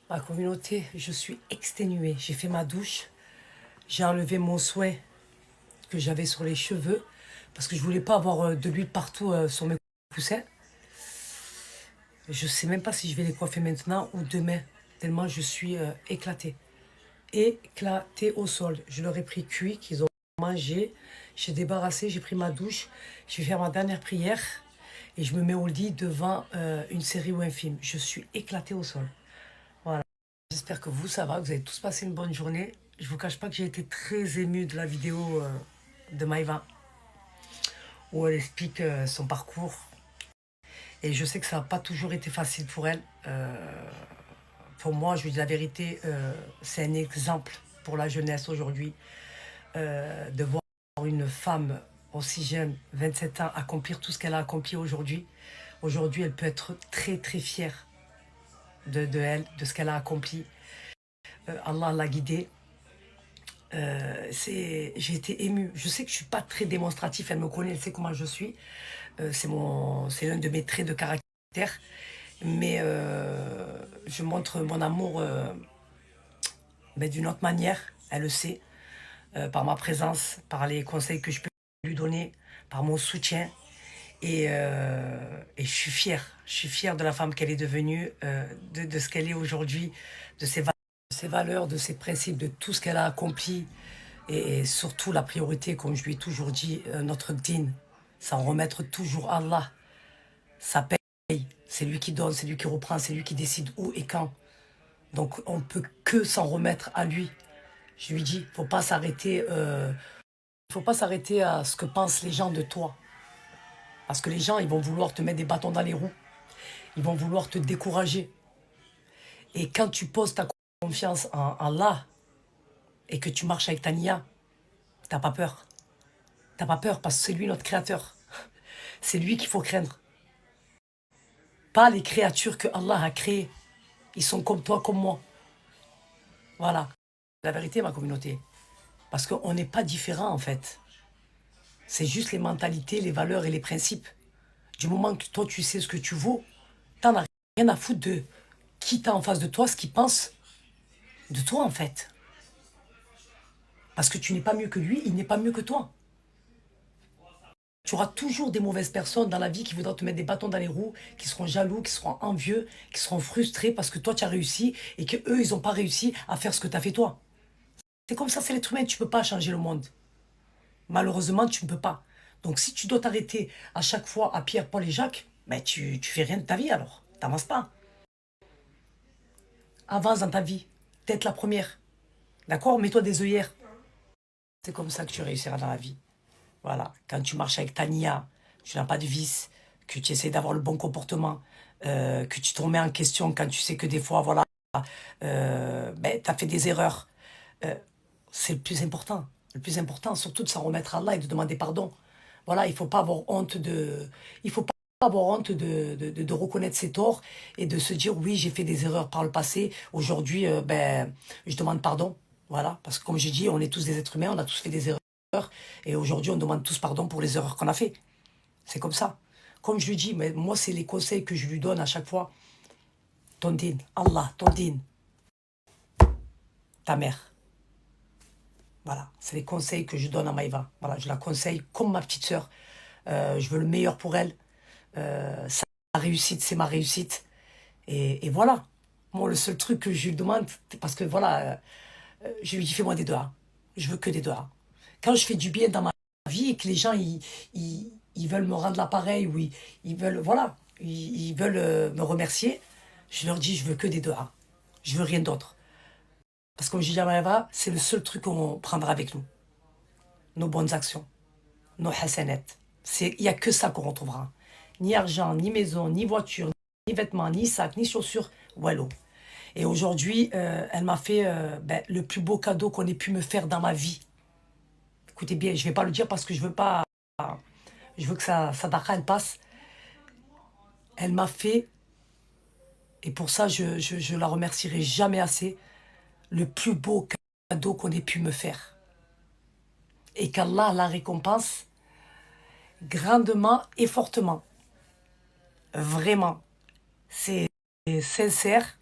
Ma communauté, je suis exténuée. J'ai fait ma douche. J'ai enlevé mon soin que j'avais sur les cheveux parce que je voulais pas avoir de l'huile partout sur mes poussins. Je sais même pas si je vais les coiffer maintenant ou demain, tellement je suis éclatée. Éclatée au sol. Je leur ai pris cuit, qu'ils ont mangé. J'ai débarrassé, j'ai pris ma douche. Je vais faire ma dernière prière et je me mets au lit devant une série ou un film. Je suis éclatée au sol. Voilà. J'espère que vous, ça va, que vous avez tous passé une bonne journée. Je vous cache pas que j'ai été très émue de la vidéo de Maeva, où elle explique son parcours. Et je sais que ça n'a pas toujours été facile pour elle. Pour moi, je lui dis la vérité, c'est un exemple pour la jeunesse aujourd'hui, de voir une femme aussi jeune, 27 ans, accomplir tout ce qu'elle a accompli aujourd'hui. Aujourd'hui, elle peut être très très fière de elle, de ce qu'elle a accompli. Allah l'a guidée. J'ai été émue. Je sais que je ne suis pas très démonstratif, elle me connaît, elle sait comment je suis. C'est l'un de mes traits de caractère. Mais je montre mon amour d'une autre manière, elle le sait, par ma présence, par les conseils que je peux lui donner, par mon soutien. Et je suis fière de la femme qu'elle est devenue, de ce qu'elle est aujourd'hui, de ses valeurs, de ses principes, de tout ce qu'elle a accompli. Et surtout la priorité, comme je lui ai toujours dit, notre dîn, s'en remettre toujours à Allah. Ça paye, c'est lui qui donne, c'est lui qui reprend, c'est lui qui décide où et quand. Donc on ne peut que s'en remettre à lui. Je lui dis, faut pas s'arrêter à ce que pensent les gens de toi. Parce que les gens, ils vont vouloir te mettre des bâtons dans les roues. Ils vont vouloir te décourager. Et quand tu poses ta confiance en Allah et que tu marches avec ta niya, t'as pas peur. T'as pas peur parce que c'est lui notre créateur. C'est lui qu'il faut craindre. Pas les créatures que Allah a créées. Ils sont comme toi, comme moi. Voilà. La vérité, ma communauté. Parce qu'on n'est pas différents, en fait. C'est juste les mentalités, les valeurs et les principes. Du moment que toi, tu sais ce que tu vaux, t'en as rien à foutre de qui t'a en face de toi, ce qu'il pense de toi, en fait. Parce que tu n'es pas mieux que lui, il n'est pas mieux que toi. Tu auras toujours des mauvaises personnes dans la vie qui voudront te mettre des bâtons dans les roues, qui seront jaloux, qui seront envieux, qui seront frustrés parce que toi, tu as réussi et qu'eux, ils n'ont pas réussi à faire ce que tu as fait toi. C'est comme ça, c'est l'être humain, tu ne peux pas changer le monde. Malheureusement, tu ne peux pas. Donc, si tu dois t'arrêter à chaque fois à Pierre, Paul et Jacques, ben tu fais rien de ta vie alors. Tu n'avances pas. Avance dans ta vie. Peut-être la première. D'accord? Mets-toi des œillères. C'est comme ça que tu réussiras dans la vie. Voilà. Quand tu marches avec ta niya, tu n'as pas de vice, que tu essaies d'avoir le bon comportement, que tu te remets en question quand tu sais que des fois, voilà, tu as fait des erreurs. C'est le plus important. Le plus important, surtout de s'en remettre à Allah et de demander pardon. Voilà, il ne faut pas avoir honte de reconnaître ses torts et de se dire oui, j'ai fait des erreurs par le passé. Aujourd'hui, je demande pardon. Voilà, parce que comme j'ai dit, on est tous des êtres humains, on a tous fait des erreurs. Et aujourd'hui, on demande tous pardon pour les erreurs qu'on a fait. C'est comme ça. Comme je lui dis, mais moi, c'est les conseils que je lui donne à chaque fois. ton din, Allah, ton din, ta mère. Voilà, c'est les conseils que je donne à Maïva. Voilà, je la conseille comme ma petite sœur. Je veux le meilleur pour elle. Sa réussite, c'est ma réussite. Et voilà. Moi, le seul truc que je lui demande, parce que voilà, je lui dis fais-moi des doigts. Je veux que des doigts. Quand je fais du bien dans ma vie et que les gens, ils veulent me rendre l'appareil ou ils veulent, voilà, ils veulent me remercier, je leur dis je veux que des doigts. Je veux rien d'autre. Parce que comme je dis à Maïva, c'est le seul truc qu'on prendra avec nous. Nos bonnes actions, nos hasanettes. Il n'y a que ça qu'on retrouvera. Ni argent, ni maison, ni voiture, ni vêtements, ni sacs, ni chaussures. Wallo. Et aujourd'hui, elle m'a fait le plus beau cadeau qu'on ait pu me faire dans ma vie. Écoutez bien, je ne vais pas le dire parce que je veux pas... Je veux que sa sadaqa, elle passe. Elle m'a fait, et pour ça, je la remercierai jamais assez, le plus beau cadeau qu'on ait pu me faire. Et qu'Allah la récompense grandement et fortement. Vraiment. C'est sincère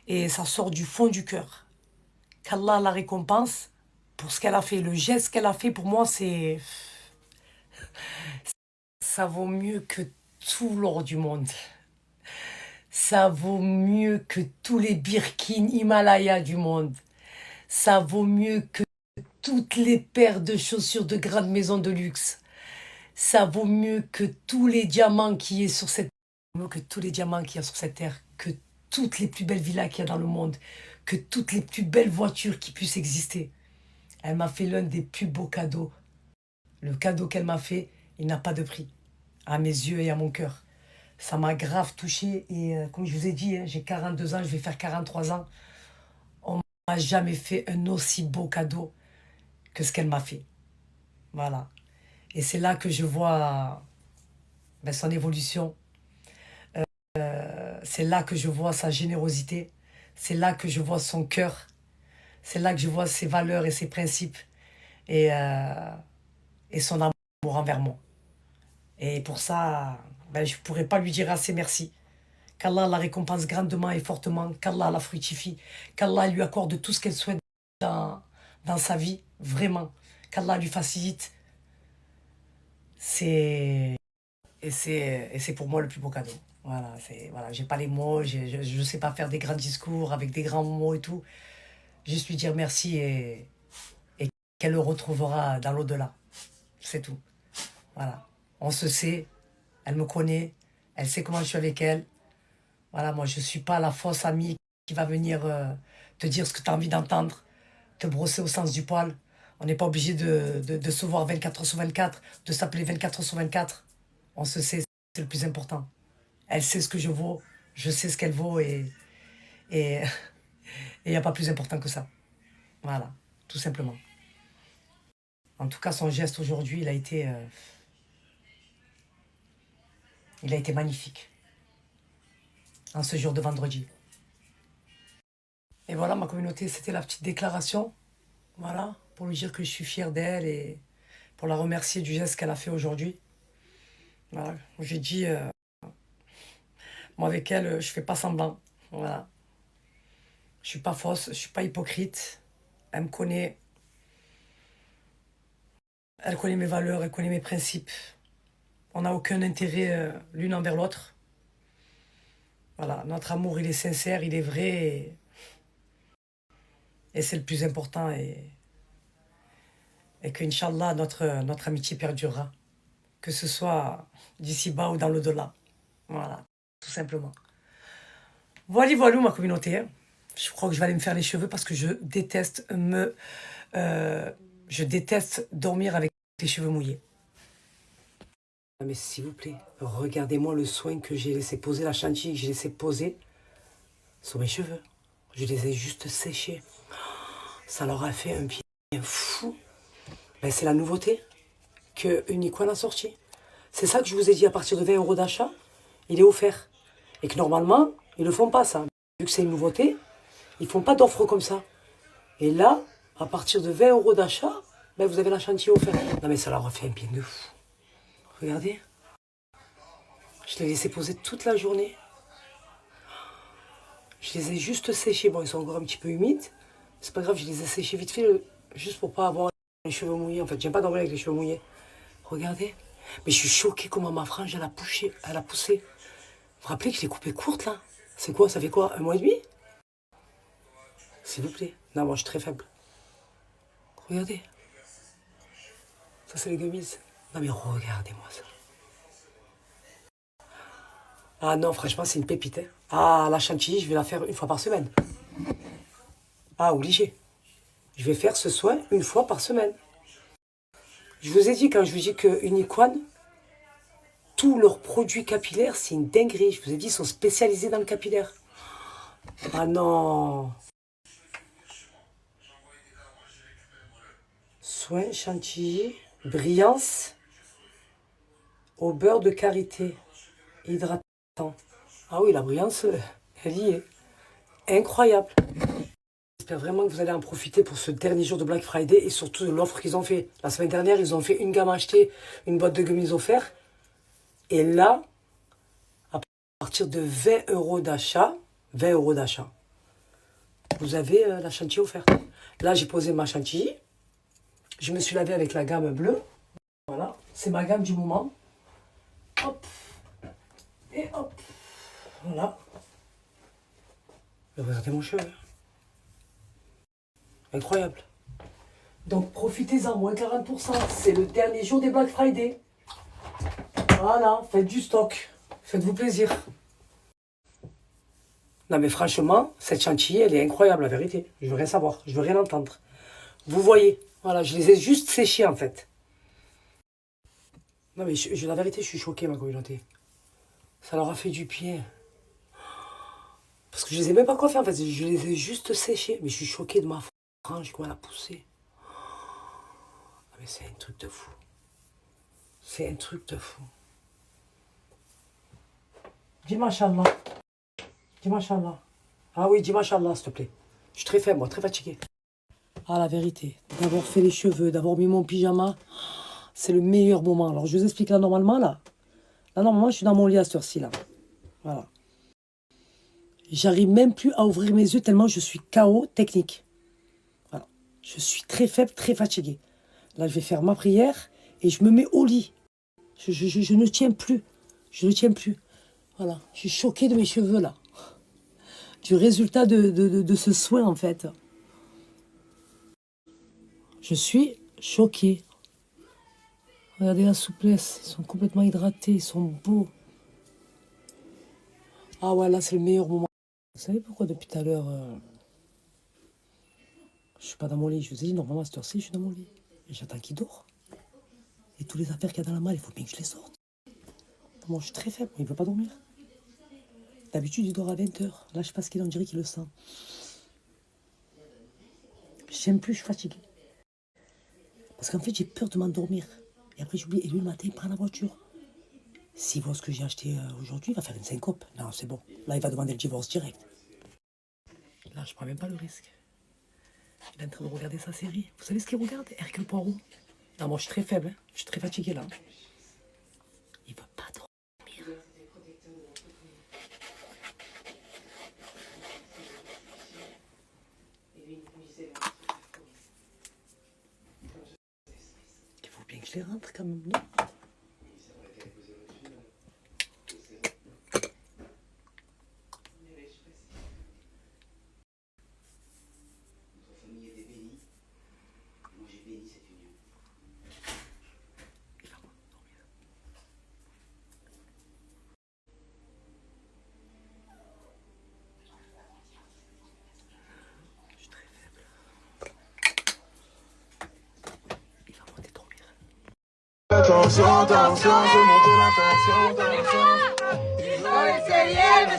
et ça sort du fond du cœur. Qu'Allah la récompense pour ce qu'elle a fait. Le geste qu'elle a fait, pour moi, c'est... Ça vaut mieux que tout l'or du monde. Ça vaut mieux que tous les Birkin Himalaya du monde. Ça vaut mieux que toutes les paires de chaussures de grande maison de luxe. Ça vaut mieux que tous les diamants qui est sur cette que tous les diamants qu'il y a sur cette terre, que toutes les plus belles villas qu'il y a dans le monde, que toutes les plus belles voitures qui puissent exister. Elle m'a fait l'un des plus beaux cadeaux. Le cadeau qu'elle m'a fait, il n'a pas de prix. À mes yeux et à mon cœur. Ça m'a grave touché et comme je vous ai dit, j'ai 42 ans, je vais faire 43 ans. On m'a jamais fait un aussi beau cadeau que ce qu'elle m'a fait. Voilà. Et c'est là que je vois son évolution. C'est là que je vois sa générosité. C'est là que je vois son cœur. C'est là que je vois ses valeurs et ses principes. Et son amour envers moi. Et pour ça, je ne pourrais pas lui dire assez merci. Qu'Allah la récompense grandement et fortement. Qu'Allah la fructifie. Qu'Allah lui accorde tout ce qu'elle souhaite dans sa vie. Vraiment. Qu'Allah lui facilite. Et c'est pour moi le plus beau cadeau. Voilà, j'ai pas les mots, je sais pas faire des grands discours avec des grands mots et tout. Juste lui dire merci et qu'elle le retrouvera dans l'au-delà. C'est tout. Voilà. On se sait, elle me connaît, elle sait comment je suis avec elle. Voilà, moi je suis pas la fausse amie qui va venir te dire ce que tu as envie d'entendre, te brosser au sens du poil. On n'est pas obligé de se voir 24 heures sur 24, de s'appeler 24 heures sur 24. On se sait, c'est le plus important. Elle sait ce que je vaux, je sais ce qu'elle vaut et il n'y a pas plus important que ça. Voilà, tout simplement. En tout cas, son geste aujourd'hui, il a été magnifique. En ce jour de vendredi. Et voilà, ma communauté, c'était la petite déclaration. Voilà, pour lui dire que je suis fière d'elle et pour la remercier du geste qu'elle a fait aujourd'hui. Voilà, j'ai dit... moi, avec elle, je fais pas semblant. Voilà. Je suis pas fausse, je suis pas hypocrite. Elle me connaît. Elle connaît mes valeurs, elle connaît mes principes. On n'a aucun intérêt l'une envers l'autre. Voilà, notre amour, il est sincère, il est vrai. Et c'est le plus important. Et que, Inch'Allah, notre amitié perdurera. Que ce soit d'ici-bas ou dans l'au-delà. Voilà, tout simplement. Voilà, voilà ma communauté. Je crois que je vais aller me faire les cheveux parce que je déteste dormir avec les cheveux mouillés. Mais s'il vous plaît, regardez-moi le soin que j'ai laissé poser, la chantilly que j'ai laissé poser sur mes cheveux. Je les ai juste séchés. Ça leur a fait un bien fou. C'est la nouveauté que Uniqlo a sorti. C'est ça que je vous ai dit, à partir de 20 € d'achat, il est offert. Et que normalement, ils ne le font pas ça. Vu que c'est une nouveauté, ils ne font pas d'offres comme ça. Et là, à partir de 20 € d'achat, vous avez la chantilly offerte. Non mais ça leur a fait un bien de fou. Regardez. Je l'ai laissé poser toute la journée. Je les ai juste séchés. Bon, ils sont encore un petit peu humides. C'est pas grave, je les ai séchés vite fait, juste pour pas avoir les cheveux mouillés. En fait, j'aime pas dormir avec les cheveux mouillés. Regardez. Mais je suis choquée comment ma frange, elle a poussé. Vous vous rappelez que je l'ai coupée courte, là? C'est quoi? Ça fait quoi? 1 mois et demi? S'il vous plaît. Non, moi, je suis très faible. Regardez. Ça, c'est les gummies. Non, mais regardez-moi ça. Ah non, franchement, c'est une pépite. Hein. Ah, la chantilly, je vais la faire 1 fois par semaine. Ah, obligé. Je vais faire ce soin 1 fois par semaine. Je vous ai dit, quand je vous dis que Unicorn, tous leurs produits capillaires, c'est une dinguerie. Je vous ai dit, ils sont spécialisés dans le capillaire. Ah non. Soin, chantilly, brillance, au beurre de karité, hydratant. Ah oui, la brillance, elle y est. Incroyable. J'espère vraiment que vous allez en profiter pour ce dernier jour de Black Friday et surtout de l'offre qu'ils ont fait. La semaine dernière, ils ont fait une gamme achetée, une boîte de gummies offerte. Et là, à partir de 20 € d'achat, vous avez la chantilly offerte. Là, j'ai posé ma chantilly. Je me suis lavé avec la gamme bleue. Voilà, c'est ma gamme du moment. Hop. Et hop. Voilà. Et regardez mon cheveu. Incroyable. Donc profitez-en, moins 40%. C'est le dernier jour des Black Friday. Voilà, faites du stock. Faites-vous plaisir. Non mais franchement, cette chantilly, elle est incroyable, la vérité. Je veux rien savoir, je veux rien entendre. Vous voyez, voilà, je les ai juste séchés en fait. Non mais la vérité, je suis choqué, ma communauté. Ça leur a fait du pied. Parce que je les ai même pas coiffés en fait, je les ai juste séchés. Mais je suis choqué de ma frange, comment elle a poussé. Ah mais c'est un truc de fou. C'est un truc de fou. Dis machallah. Dis machallah. Ah oui, dis machallah, s'il te plaît. Je suis très faible, moi, très fatigué. Ah, la vérité, d'avoir fait les cheveux, d'avoir mis mon pyjama, c'est le meilleur moment. Alors, je vous explique là, normalement, là. Là, normalement, je suis dans mon lit à cette heure-ci, là. Voilà. J'arrive même plus à ouvrir mes yeux tellement je suis KO technique. Voilà. Je suis très faible, très fatigué. Là, je vais faire ma prière et je me mets au lit. Je ne tiens plus. Je ne tiens plus. Voilà. Je suis choquée de mes cheveux, là. Du résultat de ce soin, en fait. Je suis choquée. Regardez la souplesse. Ils sont complètement hydratés. Ils sont beaux. Ah ouais, là, c'est le meilleur moment. Vous savez pourquoi depuis tout à l'heure, je suis pas dans mon lit? Je vous ai dit, normalement, à cette heure-ci, je suis dans mon lit. Et j'attends qu'il dort. Et toutes les affaires qu'il y a dans la malle, il faut bien que je les sorte. Moi, je suis très faible. Il ne veut pas dormir. D'habitude, il dort à 20h. Là, je sais pas ce qu'il en dirait qu'il le sent. J'aime plus, je suis fatiguée. Parce qu'en fait, j'ai peur de m'endormir. Et après, j'oublie. Et lui, le matin, il prend la voiture. S'il voit ce que j'ai acheté aujourd'hui, il va faire une syncope. Non, c'est bon. Là, il va demander le divorce direct. Là, je prends même pas le risque. Il est en train de regarder sa série. Vous savez ce qu'il regarde? Hercule Poirot. Non, moi, je suis très faible. Hein. Je suis très fatigué, là. Il va pas dormir. Il faut bien que je les rentre, quand même, non? Attention, attention, je monte la tension, Ils ont essayé, mais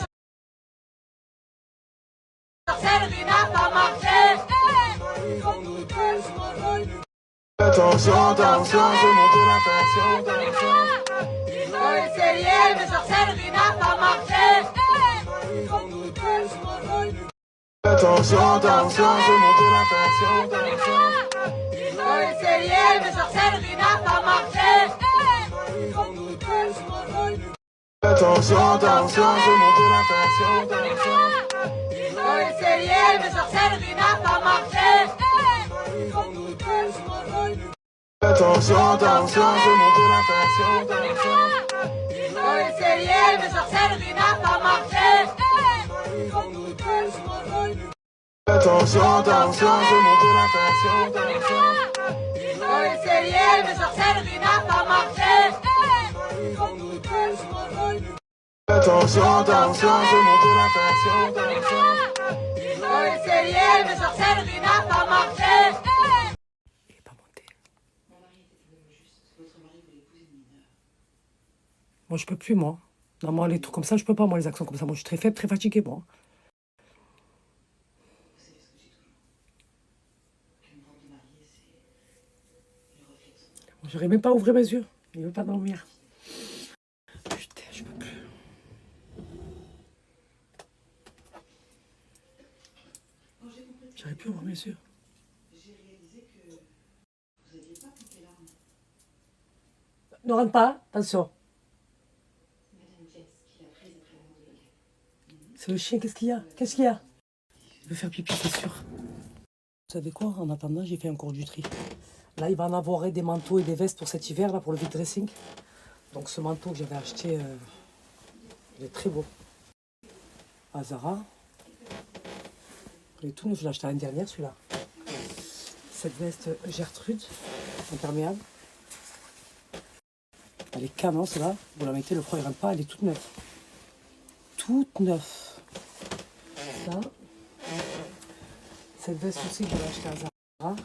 sorcellerie n'a pas marché. Ils ont douté sur mon jeu. Attention, attention, je monte la tension, Ils ont essayé, mais sorcellerie n'a pas marché. Ils ont douté sur mon jeu. Attention, attention, je monte la tension, Ils ont essayé, mais sorcellerie n'a pas marché. Ils ont douté sur mon jeu. Attention, attention, je monte la tension, essayé, mais sorcellerie n'a pas marché. Ils ont douté, je m'en veux. Attention, attention, je monte la tension. Ils ont essayé, mais sorcellerie n'a pas marché. Ils ont douté, je m'en veux. Attention, attention, je monte la tension. Ils ont essayé, mais sorcellerie n'a pas marché. Ils ont douté, je m'en veux. Attention, attention, je monte la tension. Ils ont essayé, mais sorcellerie n'a pas marché. Il est pas monté. Moi, je peux plus, moi. Non, moi, les trucs comme ça, je peux pas, moi, les accents comme ça. Moi, je suis très faible, très fatiguée, moi. J'aurais même pas ouvrir mes yeux. Il veut pas dormir. Putain, je peux plus. J'aurais pu ouvrir mes yeux. Ne rentre pas, attention. C'est le chien, qu'est-ce qu'il y a? Qu'est-ce qu'il y a? Il veut faire pipi, c'est sûr. Vous savez quoi? En attendant, j'ai fait encore du tri. Là, il va en avoir des manteaux et des vestes pour cet hiver, là, pour le vide dressing. Donc, ce manteau que j'avais acheté, il est très beau. À Zara. Il est tout neuf, je l'ai acheté l'année dernière, celui-là. Cette veste Gertrude, imperméable. Elle est canon, celle-là. Vous la mettez, le froid, il rentre pas, elle est toute neuve. Toute neuve. Ça. Cette veste aussi que j'avais acheté à Zara.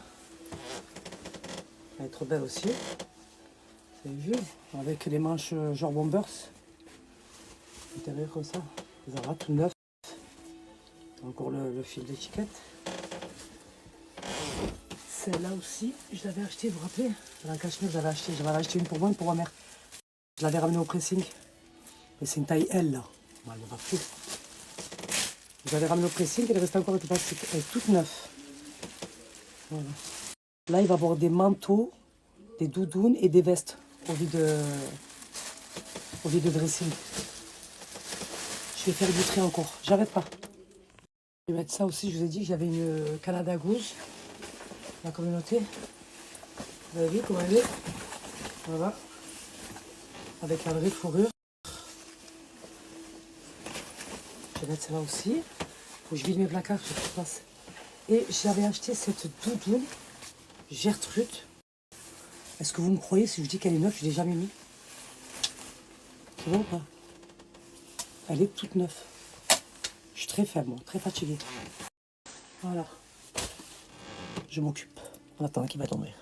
Elle est trop belle aussi. Vous avez vu? Avec les manches genre bombers. Intérieur comme ça. Zara, tout neuf. Encore le fil d'étiquette. Celle-là aussi, je l'avais acheté, vous vous rappelez? Dans la cachemire, j'avais acheté une pour moi, une pour ma mère. Je l'avais ramenée au pressing. Mais c'est une taille L, là. Bon, elle ne va plus. Je l'avais ramenée au pressing, elle restait encore avec le plastique. Elle est toute neuve. Voilà. Là, il va y avoir des manteaux, des doudounes et des vestes au vide de dressing. Je vais faire du tri encore. J'arrête pas. Je vais mettre ça aussi. Je vous ai dit que j'avais une Canada Goose. La communauté. Vous avez vu comment elle est? Voilà. Avec la vraie fourrure. Je vais mettre celle-là aussi. Il faut que je vide mes placards, je sais ce qui se passe. Et j'avais acheté cette doudoune Gertrude. Est-ce que vous me croyez si je dis qu'elle est neuve? Je ne l'ai jamais mis. C'est bon ou pas? Elle est toute neuve. Je suis très faible, moi, très fatiguée. Voilà. Je m'occupe en attendant qu'il va dormir.